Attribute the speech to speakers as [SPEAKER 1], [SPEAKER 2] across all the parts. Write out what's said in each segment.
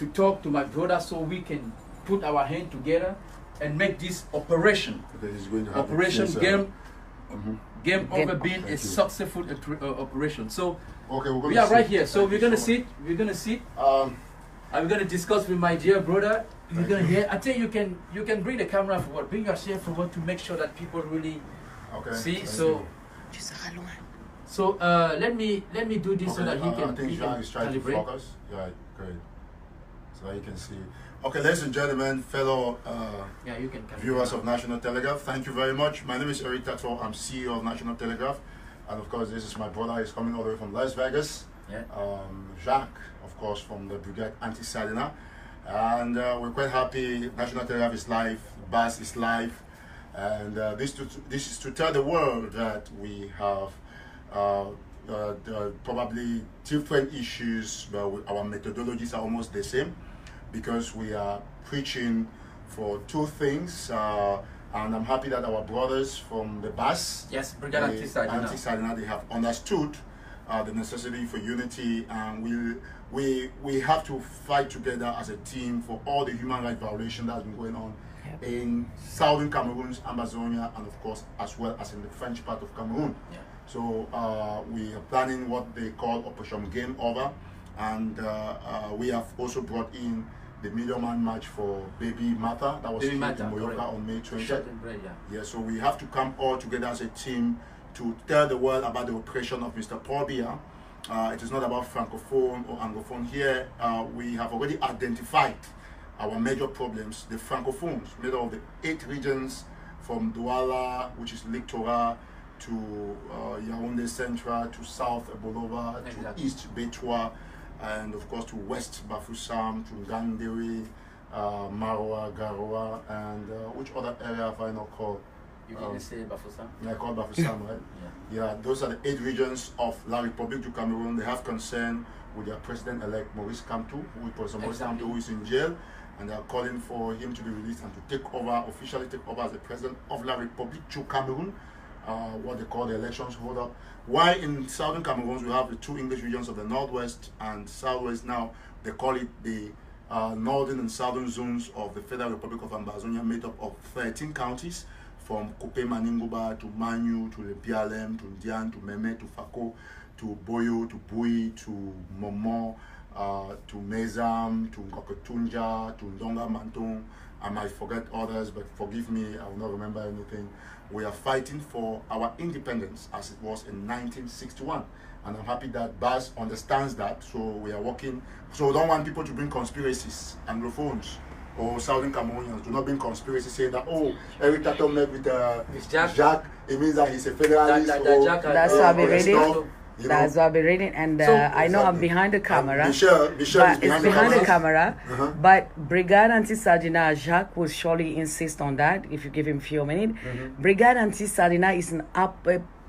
[SPEAKER 1] to talk to my brother so we can put our hand together and make this operation, game over being a successful operation. So we are right here. So we're gonna sit. We're gonna sit. I'm gonna discuss with my dear brother. You're gonna hear. I think you can bring the camera forward. Bring yourself forward to make sure that people really see. So let me do this so that he can calibrate.
[SPEAKER 2] Focus. Yeah, great. So you can see. Okay, ladies and gentlemen, fellow viewers of National Telegraph, thank you very much. My name is Eric Tataw. I'm CEO of National Telegraph, and of course, this is my brother. He's coming all the way from Las Vegas. Yeah. Jacques, of course, from the Brigade Anti-Sardina, and we're quite happy. National Telegraph is live. BAS is live, and this is to tell the world that we have probably different issues, but our methodologies are almost the same, because we are preaching for two things, and I'm happy that our brothers from the BAS,
[SPEAKER 1] Brigade Anti-Sardina,
[SPEAKER 2] they have understood the necessity for unity, and we have to fight together as a team for all the human rights violation that has been going on in southern Cameroon, Amazonia, and of course as well as in the French part of Cameroon. So we are planning what they call Operation Game Over, and we have also brought in the Million Man March for Baby Martha that was held in Moyoka on May 20th. So we have to come all together as a team to tell the world about the operation of Mr. Paul Biya. It is not about Francophone or Anglophone here. We have already identified our major problems. The Francophones, made of the 8 regions from Douala, which is Lictora, to Yaoundé Central, to South Bolova, to East Betwa, and of course to West Bafoussam, to Ngandere, Maroa, Garoa, and which other area have I not called?
[SPEAKER 1] You didn't say Bafoussam?
[SPEAKER 2] Yeah, I called Bafoussam, right? Yeah, those are the 8 regions of La République du Cameroon. They have concern with their president-elect Maurice Kamto, who is in jail, and they are calling for him to be released and to take over, officially take over as the president of La République du Cameroon. What they call the elections hold up. Why in southern Cameroon we have the 2 English regions of the northwest and southwest. Now they call it the northern and southern zones of the Federal Republic of Amazonia, made up of 13 counties, from Kope Maninguba to Manyu to Lepialem to Ndian to Meme to Fako to Boyo to Bui to Momo to Mezam to Ngokotunja to Ndonga Mantong. I might forget others, but forgive me, I will not remember anything. We are fighting for our independence as it was in 1961. And I'm happy that BAS understands that, so we are working. So we don't want people to bring conspiracies, Anglophones or Southern Cameroonians, do not bring conspiracies saying that, oh, Eric Tataw met with Jacques, it means that he's a federalist.
[SPEAKER 3] That's what I've been reading. That's what I've been reading, and I know I'm behind the camera.
[SPEAKER 2] Michelle is
[SPEAKER 3] behind the camera. But Brigade Anti-Sardina, Jacques will surely insist on that if you give him a few minutes. Brigade Anti-Sardina is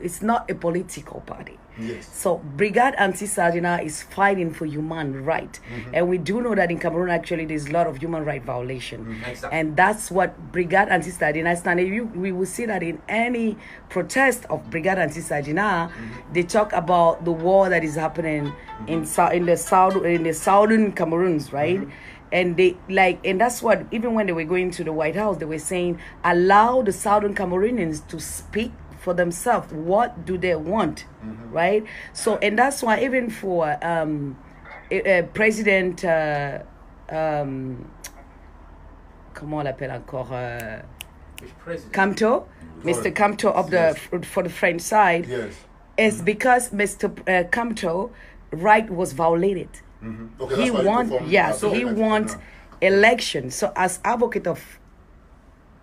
[SPEAKER 3] it's not a political party. So Brigade Anti-Sardina is fighting for human right, and we do know that in Cameroon actually there's a lot of human right violation, and that's what Brigade Anti-Sardina stands. We will see that in any protest of Brigade Anti-Sardina, they talk about the war that is happening in the southern Cameroons, right? And and that's what, even when they were going to the White House, they were saying, allow the southern Cameroonians to speak for themselves. What do they want, right? So, and that's why even for President, comment on l'appelle encore, Kamto, Mr. Kamto of for the French side, is because Mr. Kamto right was violated. He wants election. So as advocate of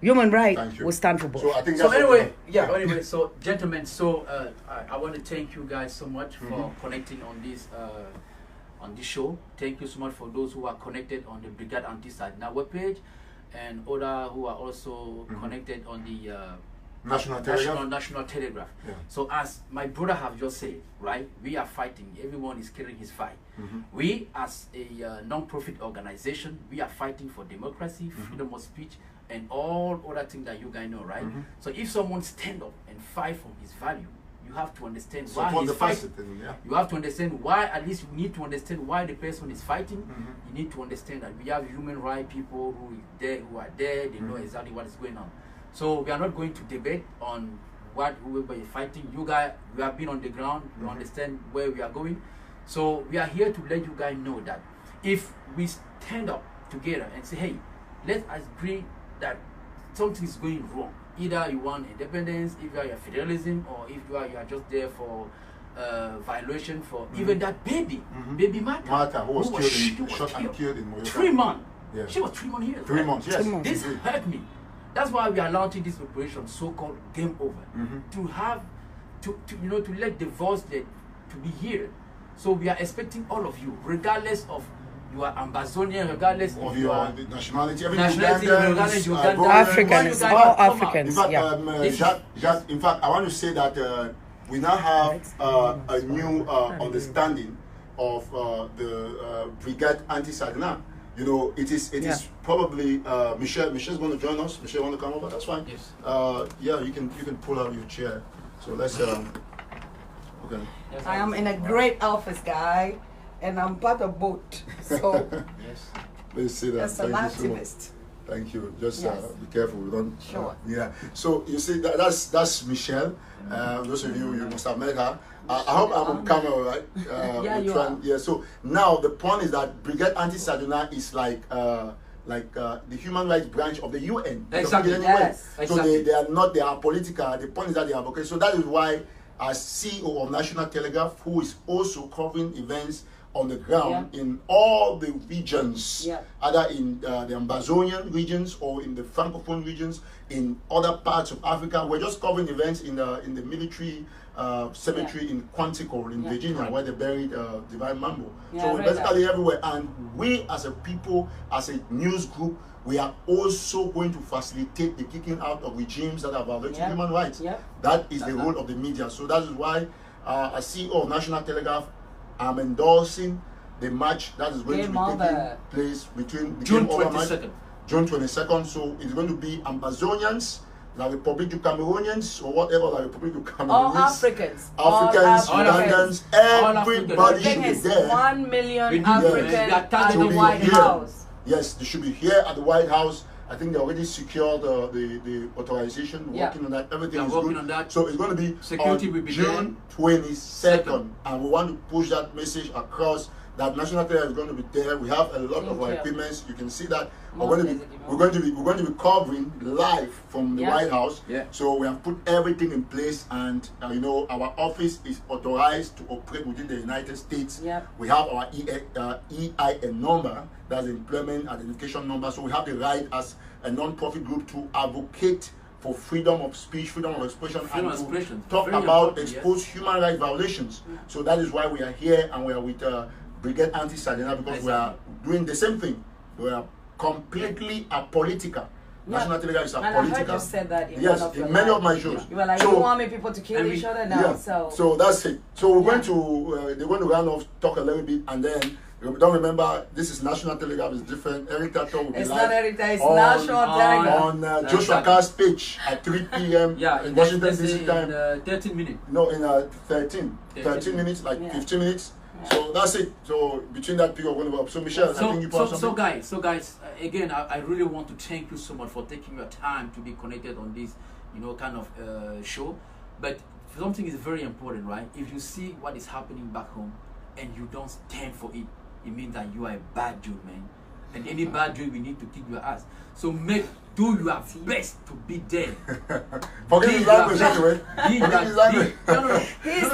[SPEAKER 3] human rights, we stand for both.
[SPEAKER 2] So I think
[SPEAKER 1] anyway, so gentlemen, I want to thank you guys so much for connecting on this show. Thank you so much for those who are connected on the Brigade Anti-Sardina webpage, and other who are also connected on the National Telegraph. So as my brother have just said, right, we are fighting. Everyone is carrying his fight. We as a non-profit organization, we are fighting for democracy, freedom of speech, and all other things that you guys know, right? So if someone stand up and fight for his value, you have to understand
[SPEAKER 2] So
[SPEAKER 1] why
[SPEAKER 2] for
[SPEAKER 1] he's
[SPEAKER 2] the
[SPEAKER 1] fighting.
[SPEAKER 2] person, yeah.
[SPEAKER 1] You have to understand why, at least you need to understand why the person is fighting. You need to understand that we have human rights people who are there, they know exactly what is going on. So we are not going to debate on whoever is fighting. You guys, we have been on the ground, you understand where we are going. So we are here to let you guys know that if we stand up together and say, hey, let's agree that something is going wrong. Either you want independence, if you are federalism, or if you are just there for violation for even that baby Martha,
[SPEAKER 2] who was shot and killed in Moyoka.
[SPEAKER 1] 3 months.
[SPEAKER 2] Yeah.
[SPEAKER 1] She was 3 months here.
[SPEAKER 2] 3 months, yes.
[SPEAKER 3] 3 months.
[SPEAKER 1] This hurt me. That's why we are launching this operation, so-called Game Over, to have to let the voice to be here. So we are expecting all of you, regardless of you are Ambazonian, regardless of
[SPEAKER 2] your nationality,
[SPEAKER 1] regardless Uganda,
[SPEAKER 3] Africans, all Africans.
[SPEAKER 2] Jacques, in fact, I want to say that we now have a new understanding of the Brigade Anti-Sardina. You know, it is probably Michelle's going to join us. Michelle, want to come over? That's fine.
[SPEAKER 1] Yes.
[SPEAKER 2] Yeah, you can pull out your chair. So let's okay.
[SPEAKER 3] Yes, I am in a great office, guy, and I'm part of both. So
[SPEAKER 1] yes.
[SPEAKER 2] Let's see that.
[SPEAKER 3] As an activist.
[SPEAKER 2] Thank you. Just be careful. We don't.
[SPEAKER 3] Sure.
[SPEAKER 2] Yeah. So you see that's Michelle. Those of you must have met her. I hope I'm on camera, right?
[SPEAKER 3] Yeah, you are.
[SPEAKER 2] Yeah. So now the point is that Brigade Anti-Sardina is like the human rights branch of the UN.
[SPEAKER 1] Exactly.
[SPEAKER 3] Yes.
[SPEAKER 2] So
[SPEAKER 1] Exactly.
[SPEAKER 2] they are political. The point is that they are okay. So that is why as CEO of National Telegraph, who is also covering events on the ground in all the regions, either in the Ambazonian regions or in the Francophone regions, in other parts of Africa. We're just covering events in the military cemetery in Quantico in Virginia, where they buried Divine Mambo. So we're basically everywhere. And we as a people, as a news group, we are also going to facilitate the kicking out of regimes that are violating human rights. That is the role of the media. So that is why as CEO of National Telegraph, I'm endorsing the match that is going to be taking place between the
[SPEAKER 1] June 22nd.
[SPEAKER 2] June 22nd. So it's going to be Ambazonians, La République du Cameroonians, or whatever La République du Cameroonians.
[SPEAKER 3] All Africans.
[SPEAKER 2] Ugandans, everybody should be there.
[SPEAKER 3] 1 million Africans at the
[SPEAKER 2] be
[SPEAKER 3] White
[SPEAKER 2] here.
[SPEAKER 3] House.
[SPEAKER 2] Yes, they should be here at the White House. I think they already secured the authorization, working on that. Everything is good.
[SPEAKER 1] On that.
[SPEAKER 2] So it's going to be
[SPEAKER 1] Security
[SPEAKER 2] on
[SPEAKER 1] will be
[SPEAKER 2] June 22nd. And we want to push that message across that National Telegraph is going to be there. We have a lot of our equipment. You can see that. We're going to be covering live from the White House. So we have put everything in place, and our office is authorized to operate within the United States. We have our EIN number, that's the Employment Identification Number. So we have the right as a non-profit group to advocate for freedom of speech, freedom of expression, and to talk about exposed human rights violations. So that is why we are here, and we are with Brigade Anti-Sardina, because we are doing the same thing. We are completely apolitical. National Telegraph is apolitical.
[SPEAKER 3] And I heard you said that in one of your
[SPEAKER 2] many of my shows.
[SPEAKER 3] You were like, you want me people to kill each other now.
[SPEAKER 2] So that's it. So we're going to they're going to run off, talk a little bit, and then don't remember, this is National Telegraph, is different. Eric Tataw will be
[SPEAKER 3] live. It's
[SPEAKER 2] not
[SPEAKER 3] Eric Tataw, it's National Telegraph.
[SPEAKER 2] On Joshua Carr's page at 3 p.m.
[SPEAKER 1] in
[SPEAKER 2] Washington DC time.
[SPEAKER 1] 13 minutes.
[SPEAKER 2] No, in 13 minutes, like 15 minutes. So that's it. So between that period, we're going to. So Michelle, I think you put something.
[SPEAKER 1] So guys, again, I really want to thank you so much for taking your time to be connected on this, kind of show. But something is very important, right? If you see what is happening back home and you don't stand for it, it means that you are a bad dude, man. And any bad dude, we need to kick your ass. So do your best to be there.
[SPEAKER 2] Forget his language anyway.
[SPEAKER 1] Forget his language. No.
[SPEAKER 3] He's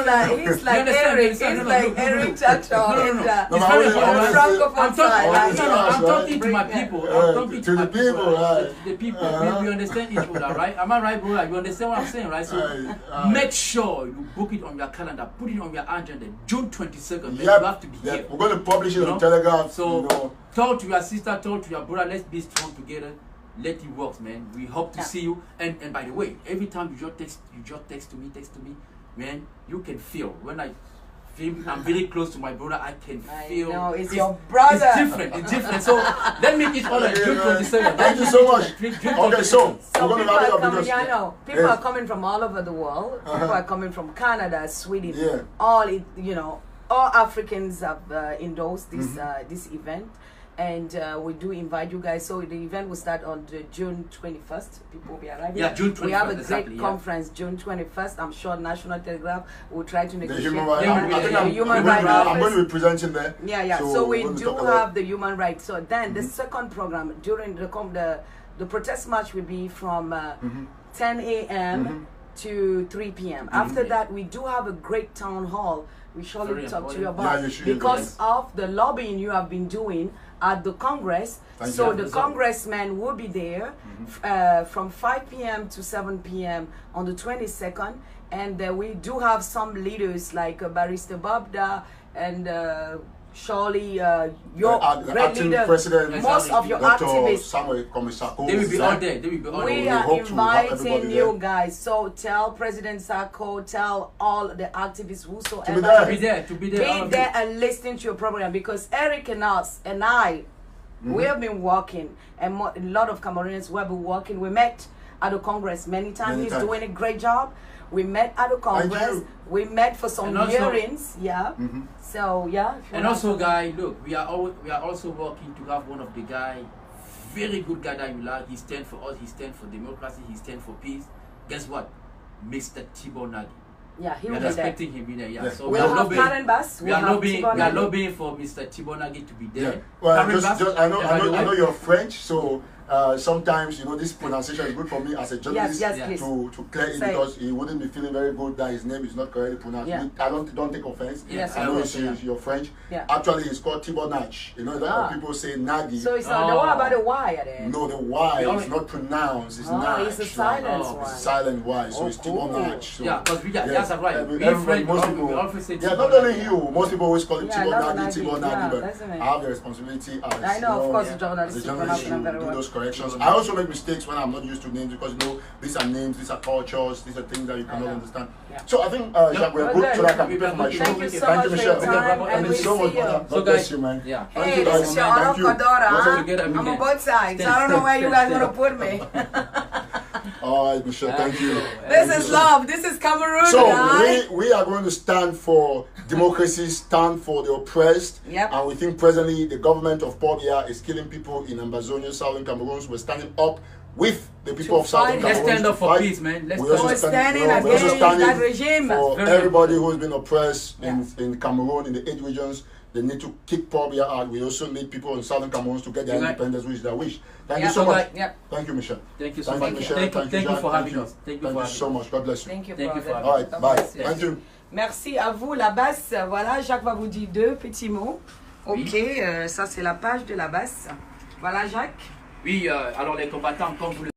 [SPEAKER 3] like Eric. He's like Eric Tataw.
[SPEAKER 1] I'm talking to my people. I'm talking
[SPEAKER 2] to the people.
[SPEAKER 1] The people. We understand each other, right? Am I right, bro? You understand what I'm saying, right? So make sure you book it on your calendar. Put it on your agenda. June 22nd. You have to be here.
[SPEAKER 2] We're going to publish it on Telegraph.
[SPEAKER 1] So talk to your sister, talk to your brother. Let's be strong together. Let it work, man. We hope to see you. And by the way, every time you just text to me, man, you can feel when I him. I'm very close to my brother. I can feel.
[SPEAKER 3] No, it's your brother.
[SPEAKER 1] It's different. It's different. So let me eat all of June 27.
[SPEAKER 2] Thank you so much. Okay, so
[SPEAKER 3] people are coming from all over the world. People are coming from Canada, Sweden.
[SPEAKER 2] Yeah.
[SPEAKER 3] All Africans have endorsed this this event. And we do invite you guys. So the event will start on June 21st. People will be arriving.
[SPEAKER 1] Yeah, June 21st.
[SPEAKER 3] We have a great conference June 21st. I'm sure National Telegraph will try to negotiate.
[SPEAKER 2] I'm going to be presenting there.
[SPEAKER 3] Yeah. So we do have the human rights. So then the second program during the protest march will be from 10 a.m. to 3 p.m. After that, we do have a great town hall. We surely talk to you about because of the lobbying you have been doing at the Congress. So the congressmen will be there from 5 p.m. to 7 p.m. on the 22nd. And we do have some leaders like Barrister Babda and surely your great leader,
[SPEAKER 2] president,
[SPEAKER 3] most of your activists.
[SPEAKER 2] They will be
[SPEAKER 1] all there.
[SPEAKER 3] We are inviting you guys. So tell President Sako, tell all the activists whosoever
[SPEAKER 1] to be there
[SPEAKER 3] and listen to your program, because Eric and us and I, we have been working, and a lot of Cameroonians who have been working. We met at the Congress many times. He's doing a great job. We met at the Congress. We met for some hearings. So
[SPEAKER 1] and also, guys, look, we are also working to have one of the guy, very good guy that you like. He stands for us. He stands for democracy. He stands for peace. Guess what? Mr. Tchouanang.
[SPEAKER 3] Yeah, he will
[SPEAKER 1] be expecting him in there. Yeah. So
[SPEAKER 3] we are lobbying.
[SPEAKER 1] We are lobbying for Mr. Tchouanang to be there.
[SPEAKER 2] Yeah. Well, I know you're French, so sometimes this pronunciation is good for me as a journalist to clear it, because he wouldn't be feeling very good that his name is not correctly pronounced. I don't take offense. I know you're French. Actually, it's called Tchouanang. A lot of people say Nagi.
[SPEAKER 3] So it's not what about the Y then?
[SPEAKER 2] No, the Y is not pronounced. It's Nag.
[SPEAKER 3] It's a silent Y.
[SPEAKER 2] It's a silent Y, so it's Tchouanang.
[SPEAKER 1] So because that's right. We French, we always say
[SPEAKER 2] not only you. Most people always call it Tchouanang, but I have the responsibility as
[SPEAKER 3] I know, of course, the
[SPEAKER 2] journalist to do those corrections. I also make mistakes when I'm not used to names, because these are names, these are cultures, these are things that you cannot understand. So I think Jacques, we're good, so that I can prepare for my show.
[SPEAKER 3] Thank you so much, Michelle.
[SPEAKER 2] Thank you so much, brother. God bless you, man.
[SPEAKER 3] Hey, this is your Honor Kodora. I'm on both sides. I don't know where you guys want to put me.
[SPEAKER 2] All right, Michelle, thank you.
[SPEAKER 3] This is love. This is Cameroon.
[SPEAKER 2] So we are going to stand for democracy, stand for the oppressed. And we think presently the government of Paul Biya is killing people in Ambazonia, Southern Cameroon. So we're standing up with the people of Southern Cameroon.
[SPEAKER 1] Let's stand up for peace, man.
[SPEAKER 3] We're standing against that regime.
[SPEAKER 2] For everybody who has been oppressed in Cameroon, in the 8 regions. They need to kick Paul Biya out. We also need people in Southern Cameroon to get their independence, which is their wish. Thank you so much. Thank you, Michelle.
[SPEAKER 1] Thank you so much.
[SPEAKER 2] Thank
[SPEAKER 1] you for having us. Thank you
[SPEAKER 2] so much. God bless you.
[SPEAKER 3] Thank you
[SPEAKER 1] for
[SPEAKER 2] All right, bye. Thank you.
[SPEAKER 3] Merci à vous, la BAS. Voilà, Jacques va vous dire 2 petits mots. Ok, ça c'est la page de la BAS. Voilà, Jacques.
[SPEAKER 1] Oui, alors les combattants, comme vous le